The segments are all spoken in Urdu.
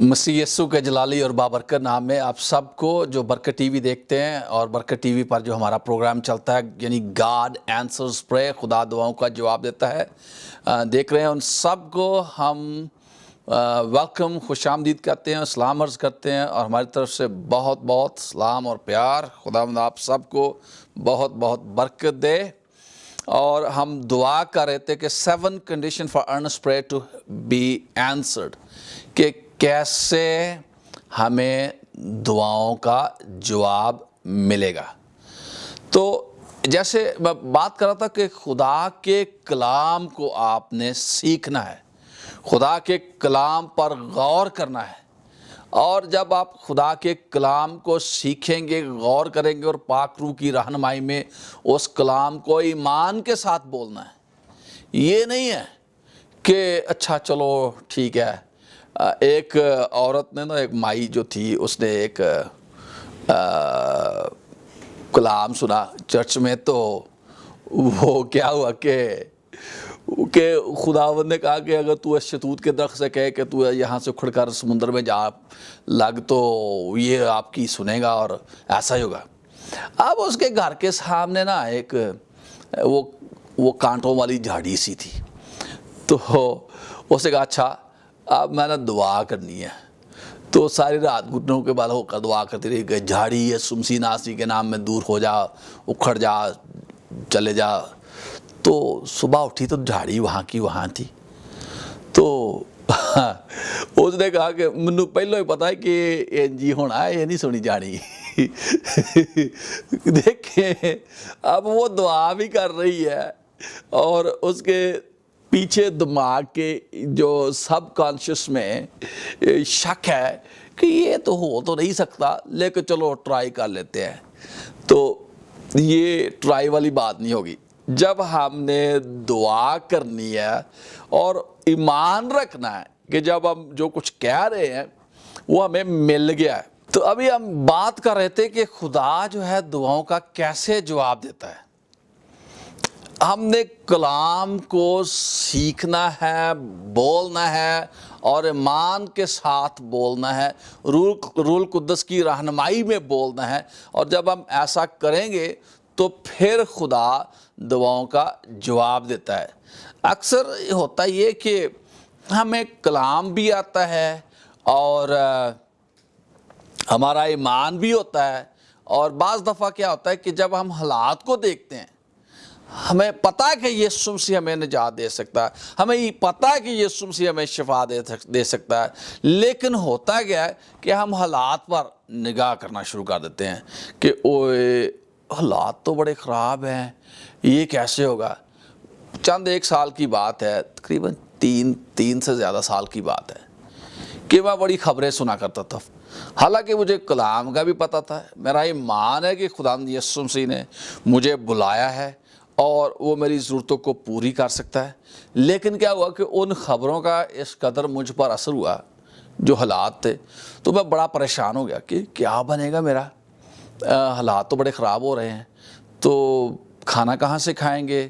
مسیح یسوع کے جلالی اور بابرکت نام میں آپ سب کو جو برکت ٹی وی دیکھتے ہیں اور برکت ٹی وی پر جو ہمارا پروگرام چلتا ہے یعنی گاڈ آنسرز پرے، خدا دعاؤں کا جواب دیتا ہے، دیکھ رہے ہیں، ان سب کو ہم ویلکم، خوش آمدید کہتے ہیں، سلام عرض کرتے ہیں، اور ہماری طرف سے بہت بہت سلام اور پیار۔ خداوند آپ سب کو بہت بہت برکت دے۔ اور ہم دعا کر رہے تھے کہ 7 condition for earnest prayer to be answered، کہ کیسے ہمیں دعاؤں کا جواب ملے گا۔ تو جیسے میں بات کر رہا تھا کہ خدا کے کلام کو آپ نے سیکھنا ہے، خدا کے کلام پر غور کرنا ہے، اور جب آپ خدا کے کلام کو سیکھیں گے، غور کریں گے، اور پاک روح کی رہنمائی میں اس کلام کو ایمان کے ساتھ بولنا ہے۔ یہ نہیں ہے کہ اچھا چلو ٹھیک ہے۔ ایک عورت نے ایک مائی جو تھی، اس نے ایک کلام سنا چرچ میں، تو وہ کیا ہوا کہ خداوند نے کہا کہ اگر تو اس شتوت کے درخت سے کہے کہ تو یہاں سے اکھڑ کر سمندر میں جا لگ، تو یہ آپ کی سنے گا اور ایسا ہی ہوگا۔ اب اس کے گھر کے سامنے نا ایک وہ کانٹوں والی جھاڑی سی تھی، تو اس نے کہا اچھا اب میں نے دعا کرنی ہے۔ تو ساری رات گھٹنوں کے بال ہو کر دعا کرتی رہی کہ جھاڑی یہ سمسی ناسی کے نام میں دور ہو جا، اکھڑ جا، چلے جا۔ تو صبح اٹھی تو جھاڑی وہاں کی وہاں تھی۔ تو اس نے کہا کہ مجھے پہلو ہی پتا ہے کہ جی ہونا ہے، یہ نہیں سونی جھاڑی۔ دیکھیں اب وہ دعا بھی کر رہی ہے، اور اس کے پیچھے دماغ کے جو سب کانشیس میں شک ہے کہ یہ تو ہو تو نہیں سکتا، لیکن چلو ٹرائی کر لیتے ہیں۔ تو یہ ٹرائی والی بات نہیں ہوگی۔ جب ہم نے دعا کرنی ہے اور ایمان رکھنا ہے کہ جب ہم جو کچھ کہہ رہے ہیں وہ ہمیں مل گیا ہے۔ تو ابھی ہم بات کر رہے تھے کہ خدا جو ہے دعاؤں کا کیسے جواب دیتا ہے۔ ہم نے کلام کو سیکھنا ہے، بولنا ہے، اور ایمان کے ساتھ بولنا ہے، روح القدس کی رہنمائی میں بولنا ہے، اور جب ہم ایسا کریں گے تو پھر خدا دعاؤں کا جواب دیتا ہے۔ اکثر ہوتا یہ کہ ہمیں کلام بھی آتا ہے اور ہمارا ایمان بھی ہوتا ہے، اور بعض دفعہ کیا ہوتا ہے کہ جب ہم حالات کو دیکھتے ہیں، ہمیں پتہ ہے کہ یسوع مسیح ہمیں نجات دے سکتا ہے، ہمیں یہ پتہ ہے کہ یسوع مسیح ہمیں شفا دے سکتا ہے، لیکن ہوتا گیا ہے کہ ہم حالات پر نگاہ کرنا شروع کر دیتے ہیں کہ اوئے حالات تو بڑے خراب ہیں، یہ کیسے ہوگا۔ چند ایک سال کی بات ہے، تقریباً تین سے زیادہ سال کی بات ہے کہ میں بڑی خبریں سنا کرتا تھا، حالانکہ مجھے کلام کا بھی پتہ تھا، میرا ایمان ہے کہ خداوند یسوع مسیح نے مجھے بلایا ہے اور وہ میری ضرورتوں کو پوری کر سکتا ہے۔ لیکن کیا ہوا کہ ان خبروں کا اس قدر مجھ پر اثر ہوا، جو حالات تھے، تو میں بڑا پریشان ہو گیا کہ کیا بنے گا میرا، حالات تو بڑے خراب ہو رہے ہیں، تو کھانا کہاں سے کھائیں گے،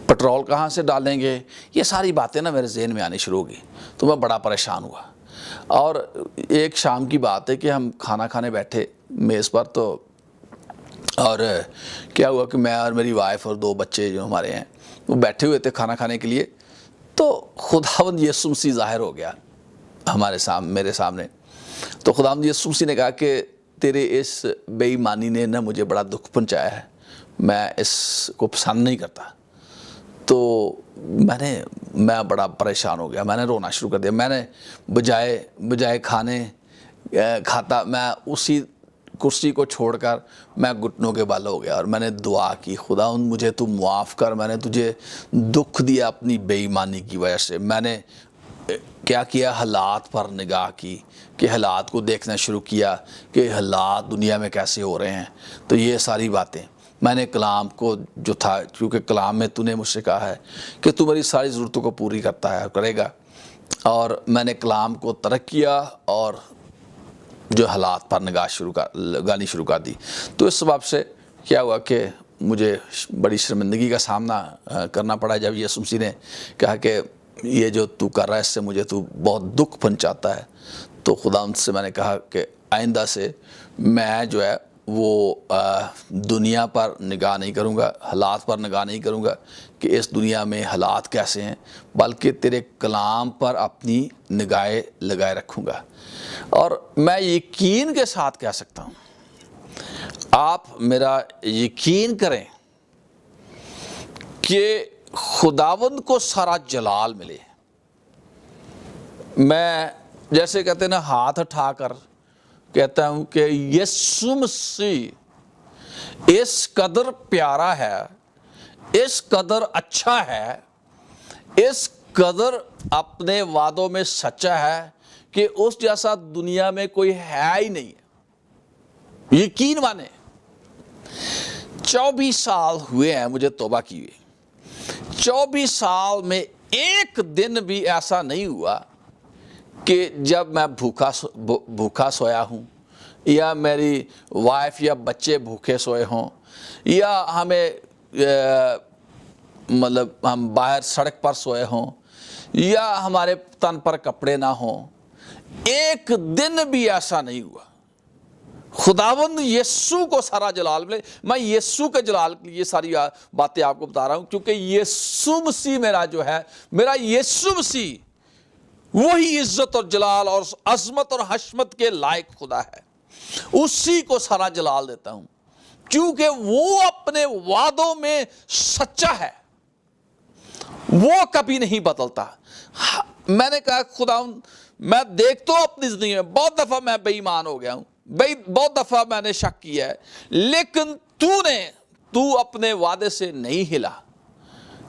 پٹرول کہاں سے ڈالیں گے، یہ ساری باتیں نا میرے ذہن میں آنی شروع ہو گئی، تو میں بڑا پریشان ہوا۔ اور ایک شام کی بات ہے کہ ہم کھانا کھانے بیٹھے میز پر، تو اور کیا ہوا کہ میں اور میری وائف اور 2 بچے جو ہمارے ہیں وہ بیٹھے ہوئے تھے کھانا کھانے کے لیے، تو خداوند یسوع مسیح ظاہر ہو گیا میرے سامنے۔ تو خداوند یسوع مسیح نے کہا کہ تیرے اس بے ایمانی نے نہ مجھے بڑا دکھ پہنچایا ہے، میں اس کو پسند نہیں کرتا۔ تو میں بڑا پریشان ہو گیا، میں نے رونا شروع کر دیا۔ میں نے بجائے کھانے کھاتا، میں اسی کرسی کو چھوڑ کر میں گھٹنوں کے بل ہو گیا، اور میں نے دعا کی، خداوند مجھے تو معاف کر، میں نے تجھے دکھ دیا اپنی بے ایمانی کی وجہ سے۔ میں نے کیا کیا، حالات پر نگاہ کی، کہ حالات کو دیکھنا شروع کیا کہ حالات دنیا میں کیسے ہو رہے ہیں۔ تو یہ ساری باتیں میں نے کلام کو جو تھا، کیونکہ کلام میں تو نے مجھ سے کہا ہے کہ تو میری ساری ضرورتوں کو پوری کرتا ہے، کرے گا، اور میں نے کلام کو ترک کیا اور جو حالات پر لگانی شروع کر دی۔ تو اس سبب سے کیا ہوا کہ مجھے بڑی شرمندگی کا سامنا کرنا پڑا جب یسوع مسیح نے کہا کہ یہ جو تو کر رہا ہے اس سے مجھے تو بہت دکھ پہنچاتا ہے. تو خدا ان سے میں نے کہا کہ آئندہ سے میں جو ہے وہ دنیا پر نگاہ نہیں کروں گا، حالات پر نگاہ نہیں کروں گا کہ اس دنیا میں حالات کیسے ہیں، بلکہ تیرے کلام پر اپنی نگاہیں لگائے رکھوں گا. اور میں یقین کے ساتھ کہہ سکتا ہوں، آپ میرا یقین کریں کہ خداوند کو سارا جلال ملے. میں جیسے کہتے ہیں نا، ہاتھ اٹھا کر کہتا ہوں کہ یسوع مسیح اس قدر پیارا ہے، اس قدر اچھا ہے، اس قدر اپنے وعدوں میں سچا ہے کہ اس جیسا دنیا میں کوئی ہے ہی نہیں. یقین مانے 24 سال ہوئے ہیں مجھے توبہ کی ہوئے. 24 سال میں ایک دن بھی ایسا نہیں ہوا کہ جب میں بھوکا سویا ہوں، یا میری وائف یا بچے بھوکے سوئے ہوں، یا ہمیں مطلب ہم باہر سڑک پر سوئے ہوں، یا ہمارے تن پر کپڑے نہ ہوں. ایک دن بھی ایسا نہیں ہوا. خداوند یسوع کو سارا جلال ملے. میں یسوع کے جلال کے لیے ساری باتیں آپ کو بتا رہا ہوں، کیونکہ یسوع مسیح میرا جو ہے، میرا یسوع مسیح وہی عزت اور جلال اور عظمت اور حشمت کے لائق خدا ہے. اسی کو سارا جلال دیتا ہوں کیونکہ وہ اپنے وعدوں میں سچا ہے، وہ کبھی نہیں بدلتا. میں نے کہا خداوند، میں دیکھتا ہوں اپنی زندگی میں بہت دفعہ میں بے ایمان ہو گیا ہوں، بہت دفعہ میں نے شک کیا ہے، لیکن تو اپنے وعدے سے نہیں ہلا.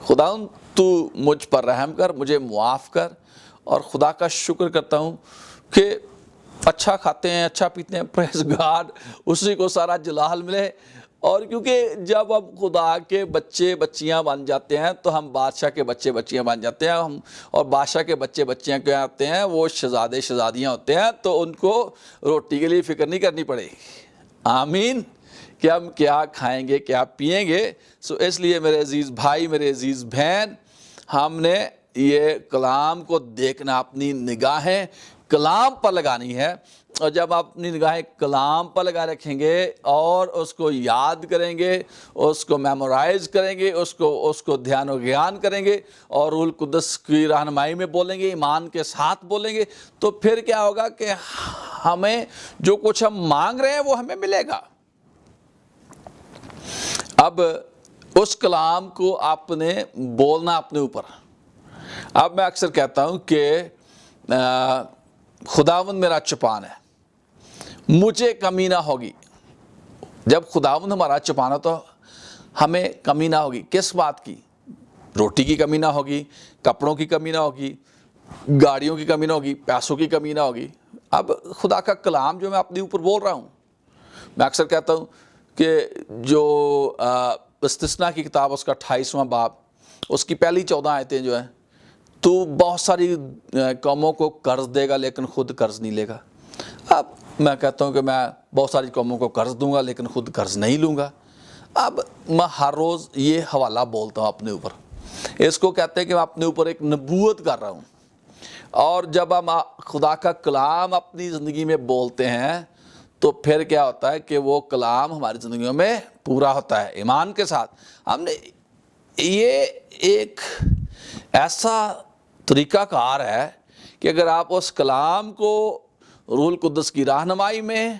خداوند تو مجھ پر رحم کر، مجھے معاف کر. اور خدا کا شکر کرتا ہوں کہ اچھا کھاتے ہیں، اچھا پیتے ہیں، پریز گاڈ، اسی کو سارا جلال ملے. اور کیونکہ جب ہم خدا کے بچے بچیاں بن جاتے ہیں تو ہم بادشاہ کے بچے بچیاں بن جاتے ہیں. اور بادشاہ کے بچے بچیاں کیا ہوتے ہیں؟ وہ شہزادے شہزادیاں ہوتے ہیں، تو ان کو روٹی کے لیے فکر نہیں کرنی پڑے گی. آمین. کہ ہم کیا کھائیں گے، کیا پئیں گے. اس لیے میرے عزیز بھائی، میرے عزیز بہن، ہم نے یہ کلام کو دیکھنا، اپنی نگاہیں کلام پر لگانی ہے. اور جب آپ اپنی نگاہیں کلام پر لگا رکھیں گے اور اس کو یاد کریں گے، اس کو میمورائز کریں گے، اس کو دھیان و گیان کریں گے، اور روح القدس کی رہنمائی میں بولیں گے، ایمان کے ساتھ بولیں گے، تو پھر کیا ہوگا کہ ہمیں جو کچھ ہم مانگ رہے ہیں وہ ہمیں ملے گا. اب اس کلام کو آپ نے بولنا اپنے اوپر. اب میں اکثر کہتا ہوں کہ خداوند میرا چپان ہے، مجھے کمی نہ ہوگی. جب خداوند ہمارا چپان ہو تو ہمیں کمی نہ ہوگی. کس بات کی؟ روٹی کی کمی نہ ہوگی، کپڑوں کی کمی نہ ہوگی، گاڑیوں کی کمی نہ ہوگی، پیسوں کی کمی نہ ہوگی. اب خدا کا کلام جو میں اپنے اوپر بول رہا ہوں، میں اکثر کہتا ہوں کہ جو استثنا کی کتاب اس کا 28واں باب، اس کی پہلی 14 آیتیں جو ہیں، تو بہت ساری قوموں کو قرض دے گا لیکن خود قرض نہیں لے گا. اب میں کہتا ہوں کہ میں بہت ساری قوموں کو قرض دوں گا لیکن خود قرض نہیں لوں گا. اب میں ہر روز یہ حوالہ بولتا ہوں اپنے اوپر. اس کو کہتے ہیں کہ میں اپنے اوپر ایک نبوت کر رہا ہوں. اور جب ہم خدا کا کلام اپنی زندگی میں بولتے ہیں تو پھر کیا ہوتا ہے کہ وہ کلام ہماری زندگیوں میں پورا ہوتا ہے ایمان کے ساتھ. ہم نے یہ ایک ایسا طریقہ کار ہے کہ اگر آپ اس کلام کو روح القدس کی رہنمائی میں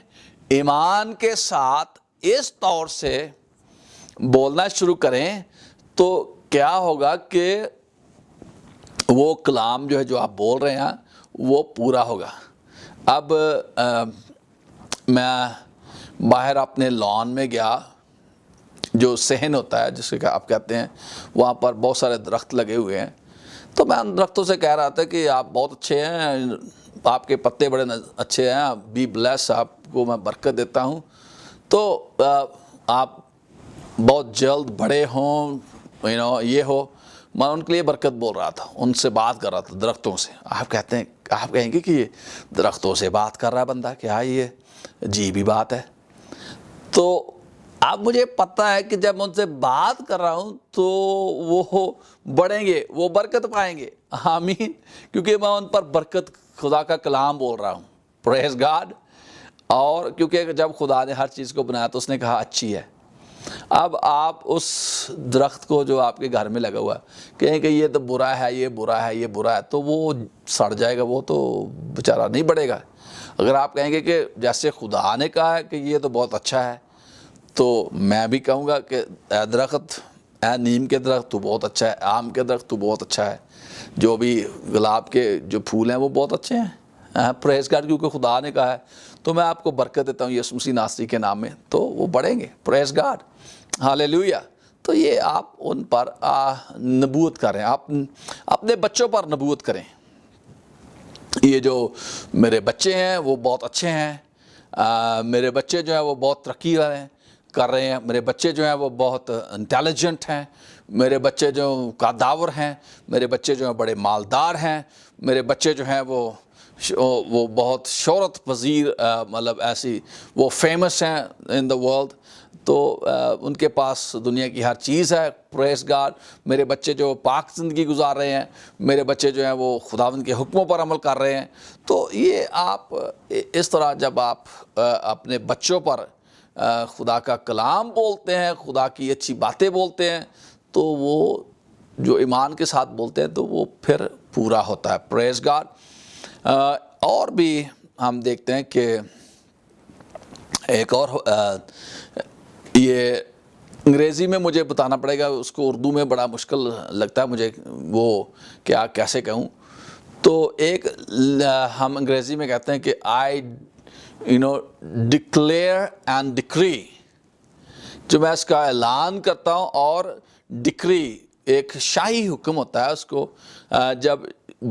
ایمان کے ساتھ اس طور سے بولنا شروع کریں تو کیا ہوگا کہ وہ کلام جو ہے جو آپ بول رہے ہیں وہ پورا ہوگا. اب میں باہر اپنے لان میں گیا، جو صحن ہوتا ہے جس کے آپ کہتے ہیں، وہاں پر بہت سارے درخت لگے ہوئے ہیں. تو میں ان درختوں سے کہہ رہا تھا کہ آپ بہت اچھے ہیں، آپ کے پتے بڑے اچھے ہیں، بی بلیس، آپ کو میں برکت دیتا ہوں. تو آپ بہت جلد بڑے ہوں، یہ ہو. میں ان کے لیے برکت بول رہا تھا، ان سے بات کر رہا تھا درختوں سے. آپ کہیں گے کہ یہ درختوں سے بات کر رہا ہے بندہ، کیا یہ عجیب ہی بات ہے. تو اب مجھے پتہ ہے کہ جب میں ان سے بات کر رہا ہوں تو وہ بڑھیں گے, وہ برکت پائیں گے. آمین. کیونکہ میں ان پر برکت خدا کا کلام بول رہا ہوں. پریز گاڈ. اور کیونکہ جب خدا نے ہر چیز کو بنایا تو اس نے کہا اچھی ہے. اب آپ اس درخت کو جو آپ کے گھر میں لگا ہوا ہے کہیں کہ یہ تو برا ہے, یہ برا ہے, یہ برا ہے, تو وہ سڑ جائے گا, وہ تو بیچارہ نہیں بڑھے گا. اگر آپ کہیں گے کہ جیسے خدا نے کہا ہے کہ یہ تو بہت اچھا ہے, تو میں بھی کہوں گا کہ اے درخت, اے نیم کے درخت تو بہت اچھا ہے, آم کے درخت تو بہت اچھا ہے, جو بھی گلاب کے جو پھول ہیں وہ بہت اچھے ہیں. پریز گاڈ. کیونکہ خدا نے کہا ہے تو میں آپ کو برکت دیتا ہوں یسوع مسیح ناصری کے نام میں, تو وہ بڑھیں گے. پریز گاڈ. ہاللیلویا. تو یہ آپ ان پر نبوت کریں, آپ اپنے بچوں پر نبوت کریں. یہ جو میرے بچے ہیں وہ بہت اچھے ہیں, میرے بچے جو ہیں وہ بہت ترقی کر رہے ہیں, میرے بچے جو ہیں وہ بہت انٹیلیجنٹ ہیں, میرے بچے جو قاداور ہیں, میرے بچے جو ہیں بڑے مالدار ہیں, میرے بچے جو ہیں وہ بہت شہرت پذیر, مطلب ایسی وہ فیمس ہیں ان دا ورلڈ, تو ان کے پاس دنیا کی ہر چیز ہے. پریز گاڈ. میرے بچے جو پاک زندگی گزار رہے ہیں, میرے بچے جو ہیں وہ خداوند کے حکموں پر عمل کر رہے ہیں. تو یہ آپ اس طرح جب آپ اپنے بچوں پر خدا کا کلام بولتے ہیں, خدا کی اچھی باتیں بولتے ہیں, تو وہ جو ایمان کے ساتھ بولتے ہیں تو وہ پھر پورا ہوتا ہے. پریز گاڈ. اور بھی ہم دیکھتے ہیں کہ ایک اور یہ انگریزی میں مجھے بتانا پڑے گا, اس کو اردو میں بڑا مشکل لگتا ہے مجھے, وہ کیا کیسے کہوں. تو ایک ہم انگریزی میں کہتے ہیں کہ آئی ڈکلیئر اینڈ ڈکری, جو میں اس کا اعلان کرتا ہوں, اور ڈکری ایک شاہی حکم ہوتا ہے. اس کو جب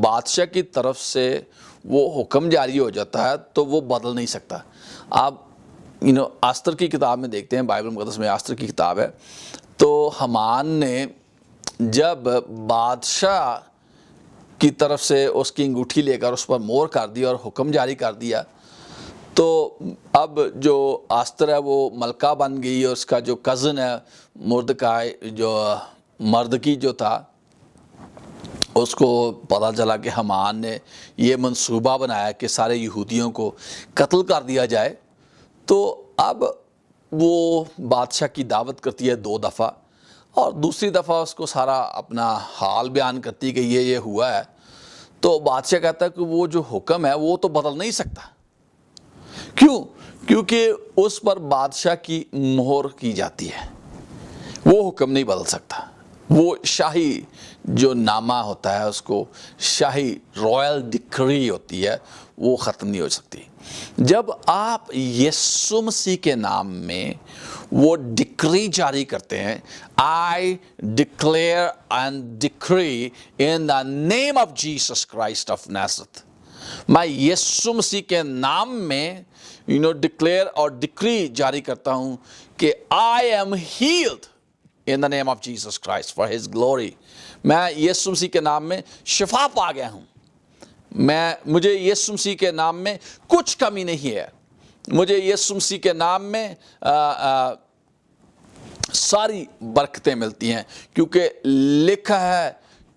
بادشاہ کی طرف سے وہ حکم جاری ہو جاتا ہے تو وہ بدل نہیں سکتا. آپ آستر کی کتاب میں دیکھتے ہیں, بائبل مقدس میں آستر کی کتاب ہے, تو حمان نے جب بادشاہ کی طرف سے اس کی انگوٹھی لے کر اس پر مہر کر دی اور حکم جاری کر دیا, تو اب جو آستر ہے وہ ملکہ بن گئی, اور اس کا جو کزن ہے مردکائی, جو مردکی جو تھا, اس کو پتہ چلا کہ حمان نے یہ منصوبہ بنایا کہ سارے یہودیوں کو قتل کر دیا جائے. تو اب وہ بادشاہ کی دعوت کرتی ہے 2 دفعہ, اور دوسری دفعہ اس کو سارا اپنا حال بیان کرتی ہے کہ یہ ہوا ہے. تو بادشاہ کہتا ہے کہ وہ جو حکم ہے وہ تو بدل نہیں سکتا. کیوں؟ کیونکہ اس پر بادشاہ کی مہر کی جاتی ہے, وہ حکم نہیں بدل سکتا. وہ شاہی جو نامہ ہوتا ہے, اس کو شاہی رائل ڈکری ہوتی ہے, وہ ختم نہیں ہو سکتی. جب آپ یسوع مسیح کے نام میں وہ ڈکری جاری کرتے ہیں, I declare and decree in the name of Jesus Christ of Nazareth, میں یسوع مسیح کے نام میں ڈکلیئر اور ڈکری جاری کرتا ہوں کہ I am healed in the name of Jesus Christ for his glory. میں یسوع مسیح کے نام میں شفا پا گیا ہوں. مجھے یسوع مسیح کے نام میں کچھ کمی نہیں ہے. مجھے یسوع مسیح کے نام میں ساری برکتیں ملتی ہیں, کیونکہ لکھا ہے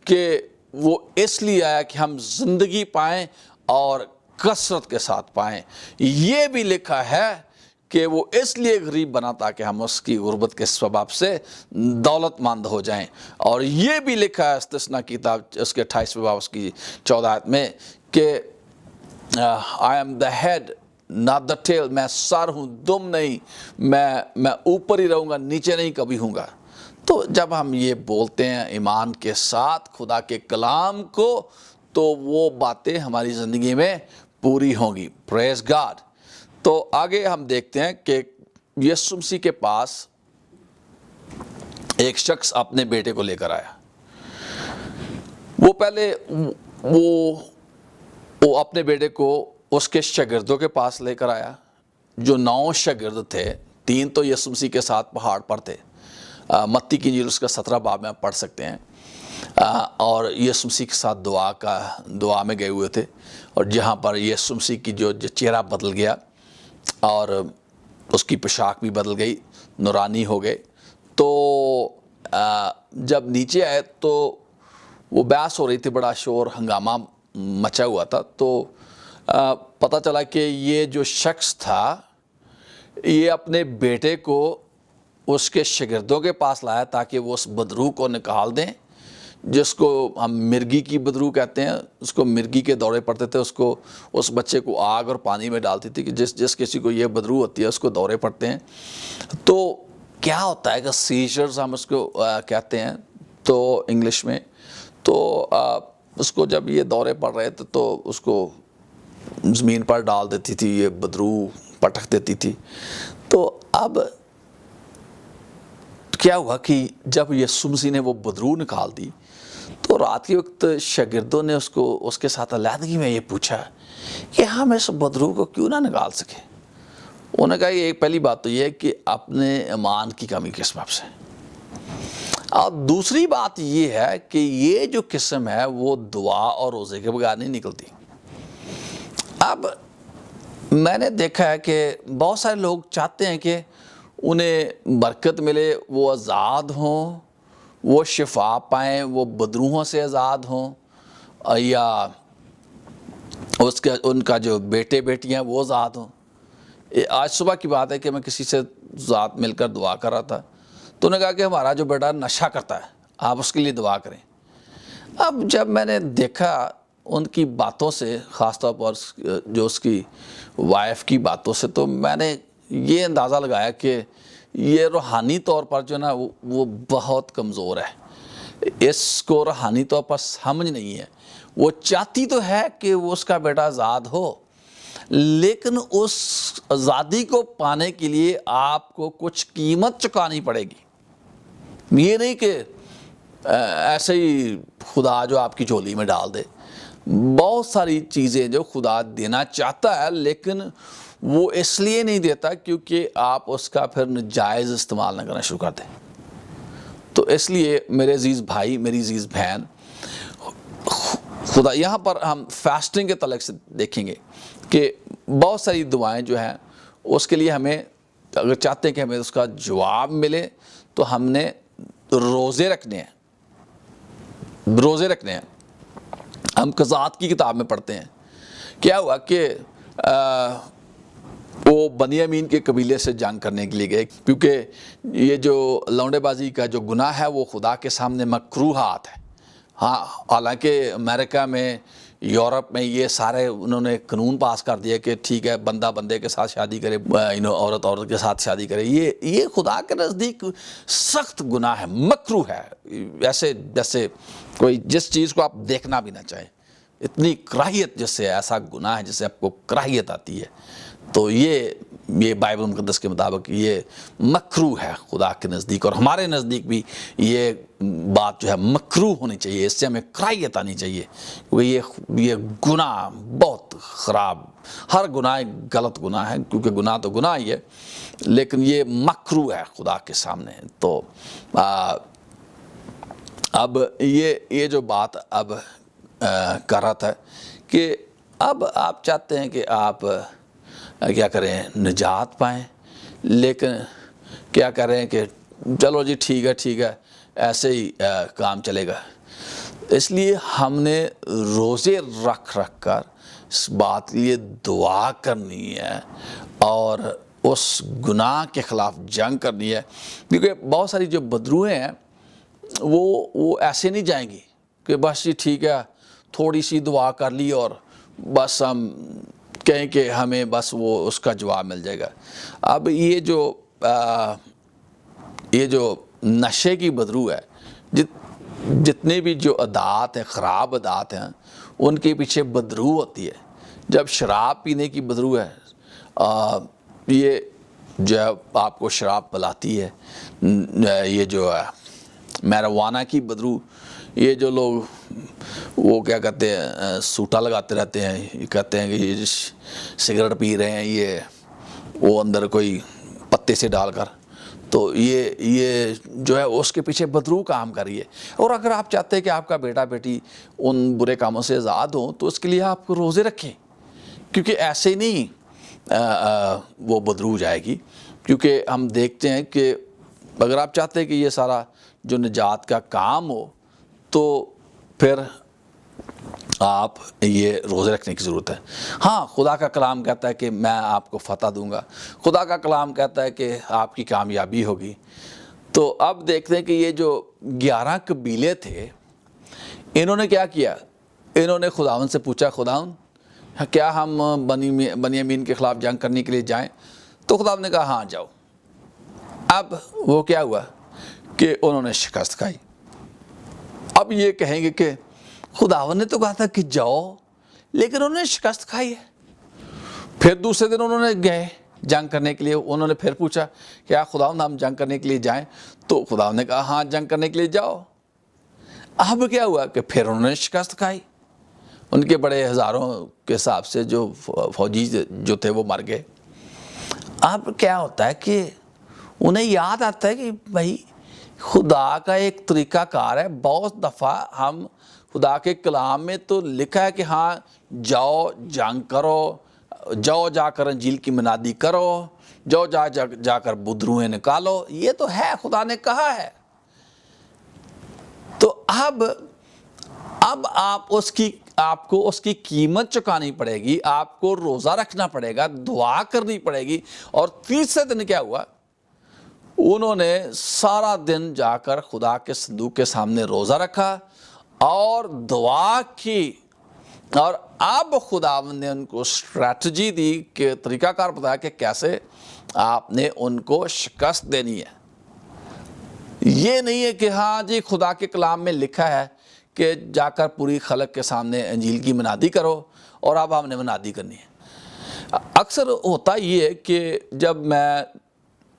کہ وہ اس لیے آیا کہ ہم زندگی پائیں اور کثرت کے ساتھ پائیں. یہ بھی لکھا ہے کہ وہ اس لیے غریب بنا تاکہ ہم اس کی غربت کے سبب سے دولت مند ہو جائیں. اور یہ بھی لکھا ہے استثنا کی کتاب اس کے 28ویں باب اس کی 14 آیت میں کہ I am the head not the tail, میں سر ہوں دم نہیں, میں اوپر ہی رہوں گا, نیچے نہیں کبھی ہوں گا. تو جب ہم یہ بولتے ہیں ایمان کے ساتھ خدا کے کلام کو, تو وہ باتیں ہماری زندگی میں پوری ہوں گی. پریز گاڈ. تو آگے ہم دیکھتے ہیں کہ یسوع مسیح کے پاس ایک شخص اپنے بیٹے کو لے کر آیا. وہ پہلے وہ اپنے بیٹے کو اس کے شاگردوں کے پاس لے کر آیا, جو 9 شاگرد تھے. 3 تو یسوع مسیح کے ساتھ پہاڑ پر تھے. متی کی انجیل اس کا 17 باب میں آپ پڑھ سکتے ہیں. اور یسوع مسیح کے ساتھ دعا میں گئے ہوئے تھے, اور جہاں پر یسوع مسیح کی جو چہرہ بدل گیا, اور اس کی پوشاک بھی بدل گئی، نورانی ہو گئے۔ تو جب نیچے آئے تو وہ بحث ہو رہی تھی، بڑا شور ہنگامہ مچا ہوا تھا۔ تو پتہ چلا کہ یہ جو شخص تھا یہ اپنے بیٹے کو اس کے شاگردوں کے پاس لایا تاکہ وہ اس بدرو کو نکال دیں، جس کو ہم مرگی کی بدرو کہتے ہیں۔ اس کو مرگی کے دورے پڑتے تھے، اس بچے کو آگ اور پانی میں ڈالتی تھی کہ جس کسی کو یہ بدرو ہوتی ہے اس کو دورے پڑتے ہیں۔ تو کیا ہوتا ہے کہ سیجرز ہم اس کو کہتے ہیں تو انگلش میں، تو اس کو جب یہ دورے پڑ رہے تھے تو اس کو زمین پر ڈال دیتی تھی، یہ بدرو پٹک دیتی تھی۔ تو اب کیا ہوا کہ جب یسوع مسیح نے وہ بدرو نکال دی تو رات کے وقت شاگردوں نے اس کے ساتھ علیحدگی میں یہ پوچھا کہ ہم اس بدرو کو کیوں نہ نکال سکے۔ انہوں نے کہا کہ ایک پہلی بات تو یہ ہے کہ اپنے ایمان کی کمی کے سبب سے، اور دوسری بات یہ ہے کہ یہ جو قسم ہے وہ دعا اور روزے کے بغیر نہیں نکلتی۔ اب میں نے دیکھا ہے کہ بہت سارے لوگ چاہتے ہیں کہ انہیں برکت ملے، وہ آزاد ہوں، وہ شفا پائیں، وہ بدروہوں سے آزاد ہوں، یا ان کا جو بیٹے بیٹیاں وہ آزاد ہوں۔ آج صبح کی بات ہے کہ میں کسی سے ذات مل کر دعا کر رہا تھا، تو انہوں نے کہا کہ ہمارا جو بیٹا نشہ کرتا ہے، آپ اس کے لیے دعا کریں۔ اب جب میں نے دیکھا ان کی باتوں سے، خاص طور پر جو اس کی وائف کی باتوں سے، تو میں نے یہ اندازہ لگایا کہ یہ روحانی طور پر جو نا وہ بہت کمزور ہے، اس کو روحانی طور پر سمجھ نہیں ہے۔ وہ چاہتی تو ہے کہ وہ اس کا بیٹا آزاد ہو، لیکن اس آزادی کو پانے کے لیے آپ کو کچھ قیمت چکانی پڑے گی۔ یہ نہیں کہ ایسے ہی خدا جو آپ کی جھولی میں ڈال دے۔ بہت ساری چیزیں جو خدا دینا چاہتا ہے لیکن وہ اس لیے نہیں دیتا کیونکہ آپ اس کا پھر ناجائز استعمال نہ کرنا شروع کر دیں۔ تو اس لیے میرے عزیز بھائی، میری عزیز بہن، خدا یہاں پر ہم فاسٹنگ کے تعلق سے دیکھیں گے کہ بہت ساری دعائیں جو ہیں اس کے لیے ہمیں، اگر چاہتے ہیں کہ ہمیں اس کا جواب ملے تو ہم نے روزے رکھنے ہیں، روزے رکھنے ہیں۔ ہم قضات کی کتاب میں پڑھتے ہیں، کیا ہوا کہ وہ بنیامین کے قبیلے سے جنگ کرنے کے لیے گئے، کیونکہ یہ جو لونڈے بازی کا جو گناہ ہے وہ خدا کے سامنے مکروہات ہے۔ ہاں، حالانکہ امریکہ میں، یورپ میں یہ سارے انہوں نے قانون پاس کر دیا کہ ٹھیک ہے بندہ بندے کے ساتھ شادی کرے، عورت عورت کے ساتھ شادی کرے۔ یہ خدا کے نزدیک سخت گناہ ہے، مکروہ ہے، ایسے جیسے کوئی جس چیز کو آپ دیکھنا بھی نہ چاہیں، اتنی کراہیت جس سے، ایسا گناہ ہے جس سے آپ کو کراہیت آتی ہے۔ تو یہ بائبل مقدس کے مطابق یہ مکروہ ہے خدا کے نزدیک، اور ہمارے نزدیک بھی یہ بات جو ہے مکروہ ہونی چاہیے، اس سے ہمیں کراہیت آنی چاہیے، کیونکہ یہ گناہ بہت خراب، ہر گناہ غلط گناہ ہے، کیونکہ گناہ تو گناہ ہی ہے، لیکن یہ مکروہ ہے خدا کے سامنے۔ تو اب یہ جو بات اب کر رہا تھا کہ اب آپ چاہتے ہیں کہ آپ کیا کریں، نجات پائیں، لیکن کیا کریں کہ چلو جی ٹھیک ہے ایسے ہی کام چلے گا۔ اس لیے ہم نے روزے رکھ کر اس بات کے لیے دعا کرنی ہے اور اس گناہ کے خلاف جنگ کرنی ہے، کیونکہ بہت ساری جو بدروہیں ہیں وہ ایسے نہیں جائیں گی کہ بس جی ٹھیک ہے تھوڑی سی دعا کر لی اور بس ہم کہیں کہ ہمیں بس وہ اس کا جواب مل جائے گا۔ اب یہ جو نشے کی بدرو ہے، جتنے بھی جو عادات ہیں، خراب عادات ہیں، ان کے پیچھے بدرو ہوتی ہے۔ جب شراب پینے کی بدرو ہے، یہ جب آپ کو شراب پلاتی ہے، یہ جو ہے میروانہ کی بدرو، یہ جو لوگ وہ کیا کہتے ہیں سوٹا لگاتے رہتے ہیں، یہ کہتے ہیں کہ یہ سگریٹ پی رہے ہیں، یہ وہ اندر کوئی پتے سے ڈال کر، تو یہ جو ہے اس کے پیچھے بدرو کام کر رہی ہے۔ اور اگر آپ چاہتے ہیں کہ آپ کا بیٹا بیٹی ان برے کاموں سے آزاد ہوں تو اس کے لیے آپ روزے رکھیں، کیونکہ ایسے نہیں وہ بدرو ہو جائے گی، کیونکہ ہم دیکھتے ہیں کہ اگر آپ چاہتے ہیں کہ یہ سارا جو نجات کا کام ہو تو پھر آپ یہ روزے رکھنے کی ضرورت ہے۔ ہاں، خدا کا کلام کہتا ہے کہ میں آپ کو فتح دوں گا، خدا کا کلام کہتا ہے کہ آپ کی کامیابی ہوگی۔ تو اب دیکھتے ہیں کہ یہ جو 11 قبیلے تھے، انہوں نے کیا کیا؟ انہوں نے خداوند سے پوچھا، خداوند کیا ہم بنیامین کے خلاف جنگ کرنے کے لیے جائیں؟ تو خداوند نے کہا ہاں جاؤ۔ اب وہ کیا ہوا کہ انہوں نے شکست کھائی۔ اب یہ کہیں گے کہ خداوند نے تو کہا تھا کہ جاؤ، لیکن انہوں نے شکست کھائی ہے۔ پھر دوسرے دن انہوں نے گئے جنگ کرنے کے لیے، انہوں نے پھر پوچھا کیا خداوند ہم جنگ کرنے کے لیے جائیں؟ تو خداوند نے کہا ہاں جنگ کرنے کے لیے جاؤ۔ اب کیا ہوا کہ پھر انہوں نے شکست کھائی، ان کے بڑے ہزاروں کے حساب سے جو فوجی جو تھے وہ مر گئے۔ اب کیا ہوتا ہے کہ انہیں یاد آتا ہے کہ بھائی خدا کا ایک طریقہ کار ہے۔ بہت دفعہ ہم خدا کے کلام میں تو لکھا ہے کہ ہاں جاؤ جنگ کرو، جاؤ جا کر انجیل کی منادی کرو، جاؤ جا کر بدروہیں نکالو، یہ تو ہے، خدا نے کہا ہے۔ تو اب آپ کو اس کی قیمت چکانی پڑے گی، آپ کو روزہ رکھنا پڑے گا، دعا کرنی پڑے گی۔ اور تیسرے دن کیا ہوا؟ انہوں نے سارا دن جا کر خدا کے صندوق کے سامنے روزہ رکھا اور دعا کی، اور اب خداوند نے ان کو اسٹریٹجی دی کہ طریقہ کار بتایا کہ کیسے آپ نے ان کو شکست دینی ہے۔ یہ نہیں ہے کہ ہاں جی خدا کے کلام میں لکھا ہے کہ جا کر پوری خلق کے سامنے انجیل کی منادی کرو اور اب ہم نے منادی کرنی ہے۔ اکثر ہوتا یہ ہے کہ جب میں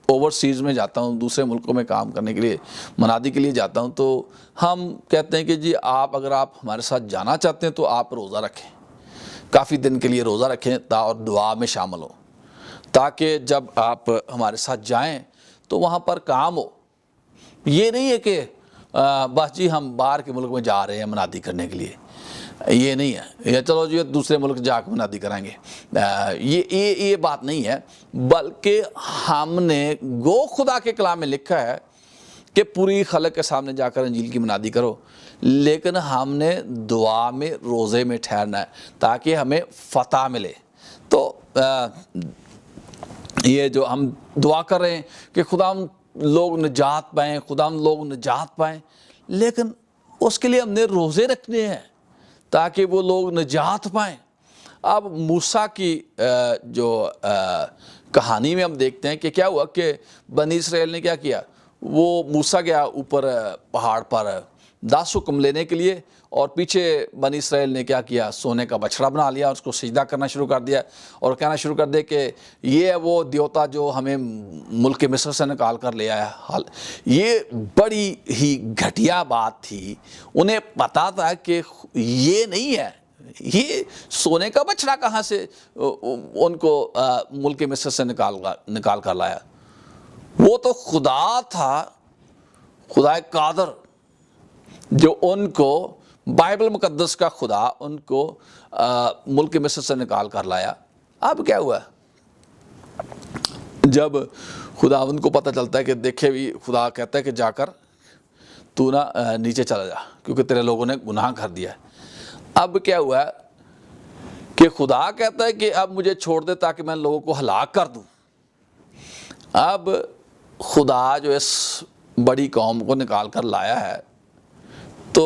اوورسیز میں جاتا ہوں، دوسرے ملکوں میں کام کرنے کے لیے، منادی کے لیے جاتا ہوں، تو ہم کہتے ہیں کہ جی اگر آپ ہمارے ساتھ جانا چاہتے ہیں تو آپ روزہ رکھیں، کافی دن کے لیے روزہ رکھیں اور دعا میں شامل ہوں، تاکہ جب آپ ہمارے ساتھ جائیں تو وہاں پر کام ہو۔ یہ نہیں ہے کہ بس جی ہم باہر کے ملک میں جا رہے ہیں منادی کرنے کے لیے، یہ نہیں ہے، یا چلو جی دوسرے ملک جا کے منادی کرائیں گے، یہ بات نہیں ہے۔ بلکہ ہم نے خدا کے کلام میں لکھا ہے کہ پوری خلق کے سامنے جا کر انجیل کی منادی کرو، لیکن ہم نے دعا میں روزے میں ٹھہرنا ہے تاکہ ہمیں فتح ملے۔ تو یہ جو ہم دعا کر رہے ہیں کہ خدا ہم لوگ نجات پائیں، خدا ہم لوگ نجات پائیں، لیکن اس کے لیے ہم نے روزے رکھنے ہیں تاکہ وہ لوگ نجات پائیں۔ اب موسیٰ کی جو کہانی میں ہم دیکھتے ہیں کہ کیا ہوا کہ بنی اسرائیل نے کیا کیا، وہ موسیٰ گیا اوپر پہاڑ پر 10 حکم لینے کے لیے، اور پیچھے بنی اسرائیل نے کیا کیا، سونے کا بچڑا بنا لیا، اس کو سجدہ کرنا شروع کر دیا اور کہنا شروع کر دیا کہ یہ ہے وہ دیوتا جو ہمیں ملک مصر سے نکال کر لے آیا۔ یہ بڑی ہی گھٹیا بات تھی۔ انہیں پتا تھا کہ یہ نہیں ہے، یہ سونے کا بچڑا کہاں سے ان کو ملک مصر سے نکال کر لایا؟ وہ تو خدا تھا، خدا قادر، جو ان کو بائبل مقدس کا خدا ان کو ملک مصر سے نکال کر لایا۔ اب کیا ہوا؟ جب خدا ان کو پتہ چلتا ہے کہ دیکھے بھی، خدا کہتا ہے کہ جا کر تو نیچے چلا جا کیونکہ تیرے لوگوں نے گناہ کر دیا ہے۔ اب کیا ہوا کہ خدا کہتا ہے کہ اب مجھے چھوڑ دے تاکہ میں لوگوں کو ہلاک کر دوں۔ اب خدا جو اس بڑی قوم کو نکال کر لایا ہے، تو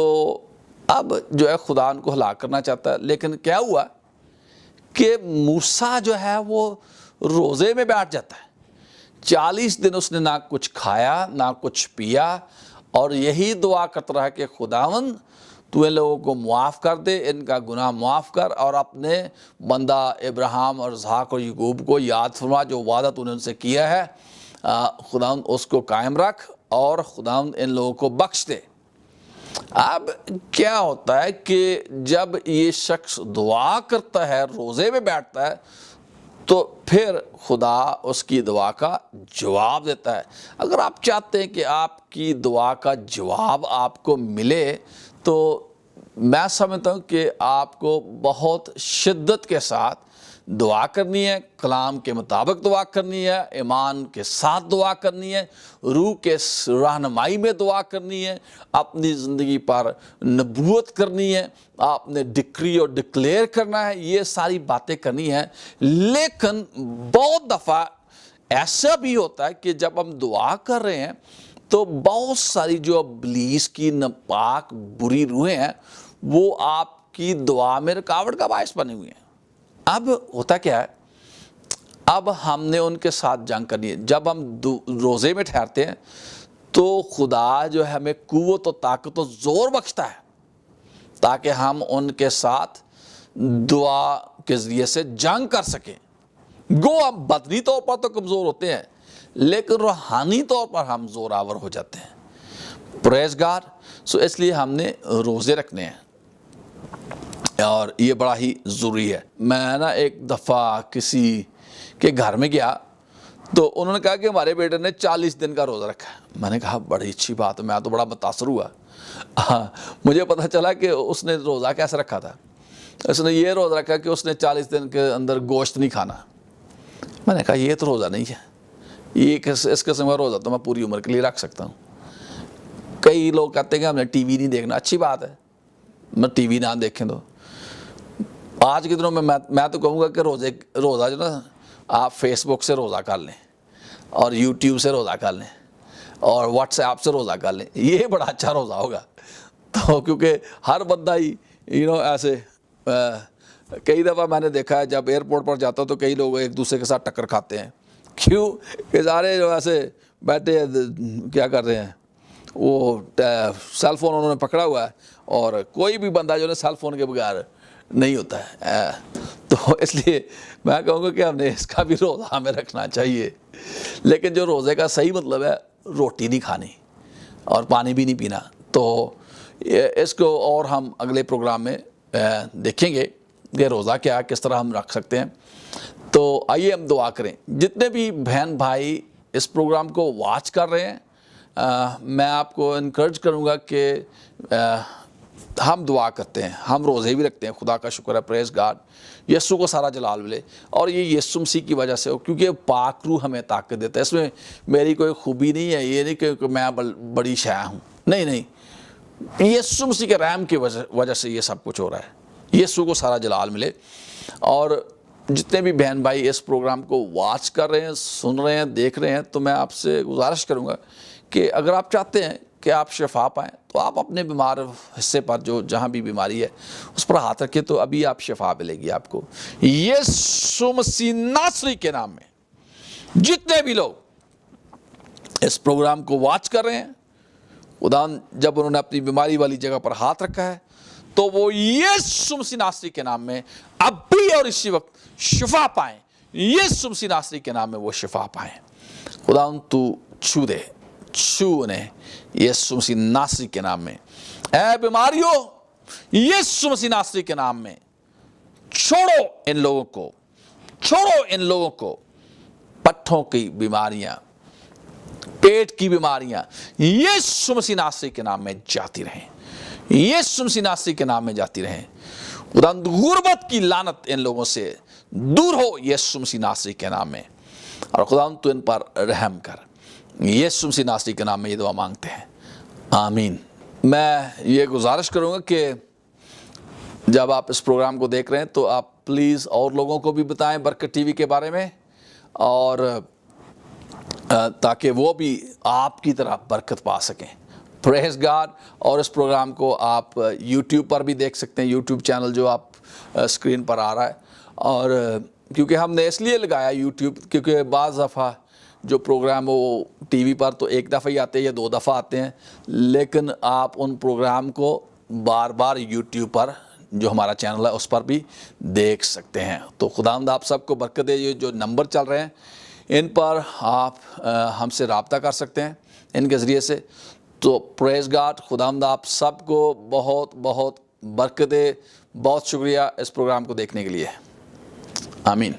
اب جو ہے خدا ان کو ہلاک کرنا چاہتا ہے، لیکن کیا ہوا کہ موسیٰ جو ہے وہ روزے میں بیٹھ جاتا ہے۔ 40 دن اس نے نہ کچھ کھایا نہ کچھ پیا، اور یہی دعا کرتا رہا کہ خداوند تو ان لوگوں کو معاف کر دے، ان کا گناہ معاف کر، اور اپنے بندہ ابراہیم اور اسحاق اور یعقوب کو یاد فرما، جو وعدہ تو نے ان سے کیا ہے، خداوند اس کو قائم رکھ، اور خداوند ان لوگوں کو بخش دے۔ اب کیا ہوتا ہے کہ جب یہ شخص دعا کرتا ہے، روزے میں بیٹھتا ہے، تو پھر خدا اس کی دعا کا جواب دیتا ہے۔ اگر آپ چاہتے ہیں کہ آپ کی دعا کا جواب آپ کو ملے، تو میں سمجھتا ہوں کہ آپ کو بہت شدت کے ساتھ دعا کرنی ہے، کلام کے مطابق دعا کرنی ہے، ایمان کے ساتھ دعا کرنی ہے، روح کے رہنمائی میں دعا کرنی ہے، اپنی زندگی پر نبوت کرنی ہے، آپ نے ڈکری اور ڈکلیئر کرنا ہے، یہ ساری باتیں کرنی ہے۔ لیکن بہت دفعہ ایسا بھی ہوتا ہے کہ جب ہم دعا کر رہے ہیں تو بہت ساری جو ابلیس کی ناپاک بری روحیں ہیں وہ آپ کی دعا میں رکاوٹ کا باعث بنے ہوئے ہیں۔ اب ہوتا کیا ہے، اب ہم نے ان کے ساتھ جنگ کرنی ہے۔ جب ہم روزے میں ٹھہرتے ہیں تو خدا جو ہے ہمیں قوت و طاقت و زور بخشتا ہے تاکہ ہم ان کے ساتھ دعا کے ذریعے سے جنگ کر سکیں۔ گو ہم بدنی طور پر تو کمزور ہوتے ہیں لیکن روحانی طور پر ہم زور آور ہو جاتے ہیں۔ پریز گاڈ۔ سو اس لیے ہم نے روزے رکھنے ہیں اور یہ بڑا ہی ضروری ہے۔ میں نا ایک دفعہ کسی کے گھر میں گیا تو انہوں نے کہا کہ ہمارے بیٹے نے 40 دن کا روزہ رکھا ہے۔ میں نے کہا بڑی اچھی بات ہے، میں تو بڑا متاثر ہوا۔ مجھے پتہ چلا کہ اس نے روزہ کیسے رکھا تھا۔ اس نے یہ روزہ رکھا کہ اس نے 40 دن کے اندر گوشت نہیں کھانا۔ میں نے کہا یہ تو روزہ نہیں ہے، یہ اس قسم کا روزہ تو میں پوری عمر کے لیے رکھ سکتا ہوں۔ کئی لوگ کہتے ہیں کہ ہم نے ٹی وی نہیں دیکھنا، اچھی بات ہے، میں ٹی وی نہ دیکھیں تو آج کے دنوں میں تو کہوں گا کہ روزہ جو نا آپ فیس بک سے روزہ کر لیں اور یوٹیوب سے روزہ کر لیں اور واٹس ایپ سے روزہ کر لیں، یہ بڑا اچھا روزہ ہوگا۔ تو کیونکہ ہر بندہ ہی ایسے کئی دفعہ میں نے دیکھا ہے جب ایئرپورٹ پر جاتا ہوں تو کئی لوگ ایک دوسرے کے ساتھ ٹکر کھاتے ہیں۔ کیوں کہ سارے جو ایسے بیٹھے کیا کر رہے ہیں، وہ سیل فون انہوں نے پکڑا ہوا ہے اور کوئی بھی بندہ جو ہے سیل فون کے بغیر نہیں ہوتا ہے۔ تو اس لیے میں کہوں گا کہ ہم نے اس کا بھی روزہ ہمیں رکھنا چاہیے۔ لیکن جو روزے کا صحیح مطلب ہے روٹی نہیں کھانی اور پانی بھی نہیں پینا۔ تو اس کو اور ہم اگلے پروگرام میں دیکھیں گے کہ روزہ کیا، کس طرح ہم رکھ سکتے ہیں۔ تو آئیے ہم دعا کریں۔ جتنے بھی بہن بھائی اس پروگرام کو واچ کر رہے ہیں، میں آپ کو انکریج کروں گا کہ ہم دعا کرتے ہیں، ہم روزے بھی رکھتے ہیں، خدا کا شکر ہے، پریز گاڈ، یسوع کو سارا جلال ملے، اور یہ یسوع مسیح کی وجہ سے ہو، کیونکہ پاک روح ہمیں طاقت دیتا ہے۔ اس میں میری کوئی خوبی نہیں ہے، یہ نہیں کہ میں بڑی شے ہوں، نہیں، یسوع مسیح کے رحم کی وجہ سے یہ سب کچھ ہو رہا ہے۔ یسوع کو سارا جلال ملے۔ اور جتنے بھی بہن بھائی اس پروگرام کو واچ کر رہے ہیں، سن رہے ہیں، دیکھ رہے ہیں، تو میں آپ سے گزارش کروں گا کہ اگر آپ چاہتے ہیں کہ آپ شفا پائیں تو آپ اپنے بیمار حصے پر جہاں بھی بیماری ہے اس پر ہاتھ رکھیں تو ابھی آپ شفا ملے گی آپ کو، یسوع مسیح ناصری کے نام میں۔ جتنے بھی لوگ اس پروگرام کو واچ کر رہے ہیں، خدا جب انہوں نے اپنی بیماری والی جگہ پر ہاتھ رکھا ہے تو وہ یسوع مسیح ناصری کے نام میں اب بھی اور اسی وقت شفا پائیں، یسوع مسیح ناصری کے نام میں وہ شفا پائیں۔ خدا تو چھو دے، چھو انہیں یسوع مسیح ناصری کے نام میں۔ اے بیماریوں، یسوع مسیح ناصری کے نام میں چھوڑو ان لوگوں کو، چھوڑو ان لوگوں کو۔ پٹھوں کی بیماریاں، پیٹ کی بیماریاں یسوع مسیح ناصری کے نام میں جاتی رہیں، یسوع مسیح ناصری کے نام میں جاتی رہیں۔ خدا غربت کی لعنت ان لوگوں سے دور ہو یسوع مسیح ناصری کے نام میں، اور خدا تو ان پر رحم کر۔ یسوع مسیح ناصری کے نام میں یہ دعا مانگتے ہیں، آمین۔ میں یہ گزارش کروں گا کہ جب آپ اس پروگرام کو دیکھ رہے ہیں تو آپ پلیز اور لوگوں کو بھی بتائیں برکت ٹی وی کے بارے میں، اور تاکہ وہ بھی آپ کی طرح برکت پا سکیں۔ پریز گاڈ۔ اور اس پروگرام کو آپ یوٹیوب پر بھی دیکھ سکتے ہیں، یوٹیوب چینل جو آپ اسکرین پر آ رہا ہے۔ اور کیونکہ ہم نے اس لیے لگایا یوٹیوب، کیونکہ بعض دفعہ جو پروگرام وہ ٹی وی پر تو ایک دفعہ ہی آتے ہیں یا 2 دفعہ آتے ہیں، لیکن آپ ان پروگرام کو بار بار یوٹیوب پر جو ہمارا چینل ہے اس پر بھی دیکھ سکتے ہیں۔ تو خداوند آپ سب کو برکت دے۔ یہ جو نمبر چل رہے ہیں ان پر آپ ہم سے رابطہ کر سکتے ہیں ان کے ذریعے سے۔ تو پریز گاڈ، خداوند آپ سب کو بہت بہت برکت دے۔ بہت شکریہ اس پروگرام کو دیکھنے کے لیے، آمین۔